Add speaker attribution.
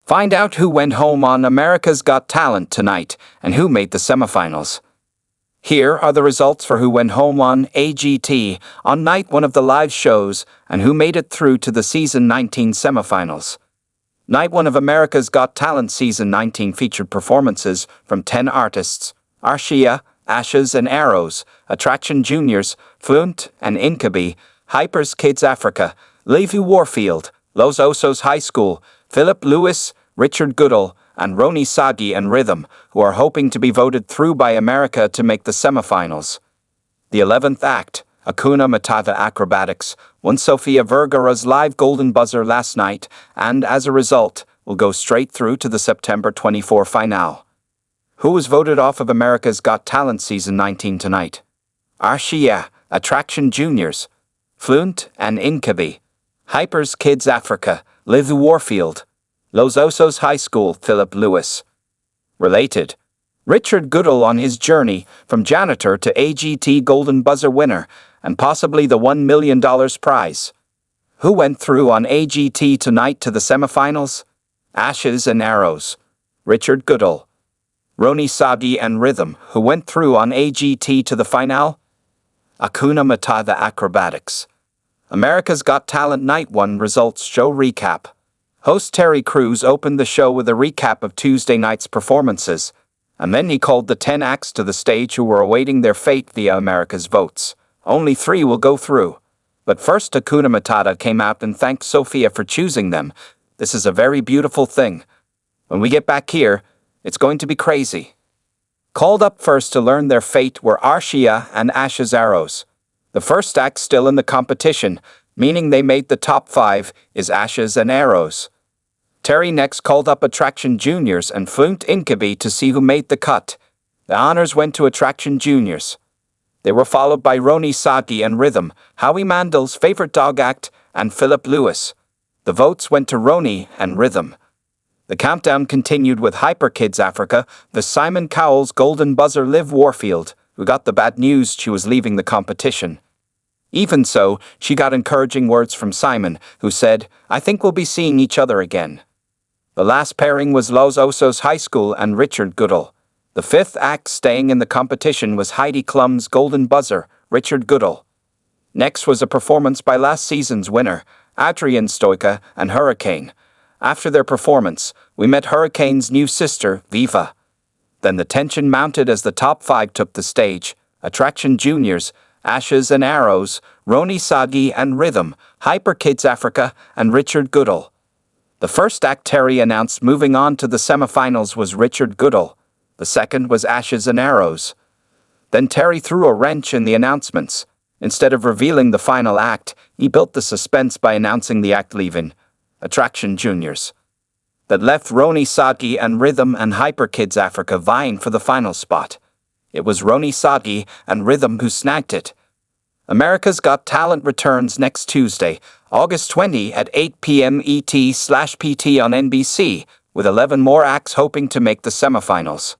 Speaker 1: Find out who went home on America's Got Talent tonight and who made the semifinals. Here are the results for who went home on AGT on night one of the live shows and who made it through to the Season 19 semifinals. Night one of America's Got Talent Season 19 featured performances from 10 artists: Arshiya, Ashes and Arrows, Attraction Juniors, Flewnt Inkabee, Hypers Kids Africa, LiV Warfield, Osos High School, Phillip Lewis, Richard Goodall, and Roni, Sagi and Rhythm, who are hoping to be voted through by America to make the semifinals. The 11th act, Hakuna Matata Acrobatics, won Sofia Vergara's live golden buzzer last night and, as a result, will go straight through to the September 24 finale. Who was voted off of America's Got Talent Season 19 tonight? Arshiya, Attraction Juniors, Flewnt Inkabee, Hypers Kids Africa, LiV Warfield, Osos High School, Phillip Lewis. Related: Richard Goodall on his journey from janitor to AGT Golden Buzzer winner and possibly the $1 million prize. Who went through on AGT tonight to the semifinals? Ashes and Arrows, Richard Goodall. Roni, Sagi and Rhythm, who went through on AGT to the finale? Hakuna Matata Acrobatics. America's Got Talent Night 1 results show recap. Host Terry Crews opened the show with a recap of Tuesday night's performances, and then he called the 10 acts to the stage who were awaiting their fate via America's votes. Only 3 will go through. But first, Hakuna Matata came out and thanked Sofia for choosing them. This is a very beautiful thing. When we get back here, it's going to be crazy. Called up first to learn their fate were Arshiya and Ashes Arrows. The first act still in the competition, meaning they made the top 5, is Ashes and Arrows. Terry next called up Attraction Juniors and Flewnt Inkabee to see who made the cut. The honors went to Attraction Juniors. They were followed by Roni, Sagi and Rhythm, Howie Mandel's favorite dog act, and Phillip Lewis. The votes went to Roni and Rhythm. The countdown continued with Hyper Kids Africa, the Simon Cowell's golden buzzer LiV Warfield, who got the bad news she was leaving the competition. Even so, she got encouraging words from Simon, who said, "I think we'll be seeing each other again." The last pairing was Osos High School and Richard Goodall. The 5th act staying in the competition was Heidi Klum's golden buzzer, Richard Goodall. Next was a performance by last season's winner, Adrian Stoica and Hurricane. After their performance, we met Hurricane's new sister, Viva. Then the tension mounted as the top 5 took the stage: Attraction Juniors, Ashes and Arrows, Roni, Sagi and Rhythm, Hyper Kids Africa, and Richard Goodall. The first act Terry announced moving on to the semifinals was Richard Goodall. The second was Ashes and Arrows. Then Terry threw a wrench in the announcements. Instead of revealing the final act, he built the suspense by announcing the act leaving, Attraction Juniors. That left Roni, Sagi and Rhythm and Hyper Kids Africa vying for the final spot. It was Roni, Sagi and Rhythm who snagged it. America's Got Talent returns next Tuesday, August 20 at 8 p.m. ET/PT on NBC, with 11 more acts hoping to make the semifinals.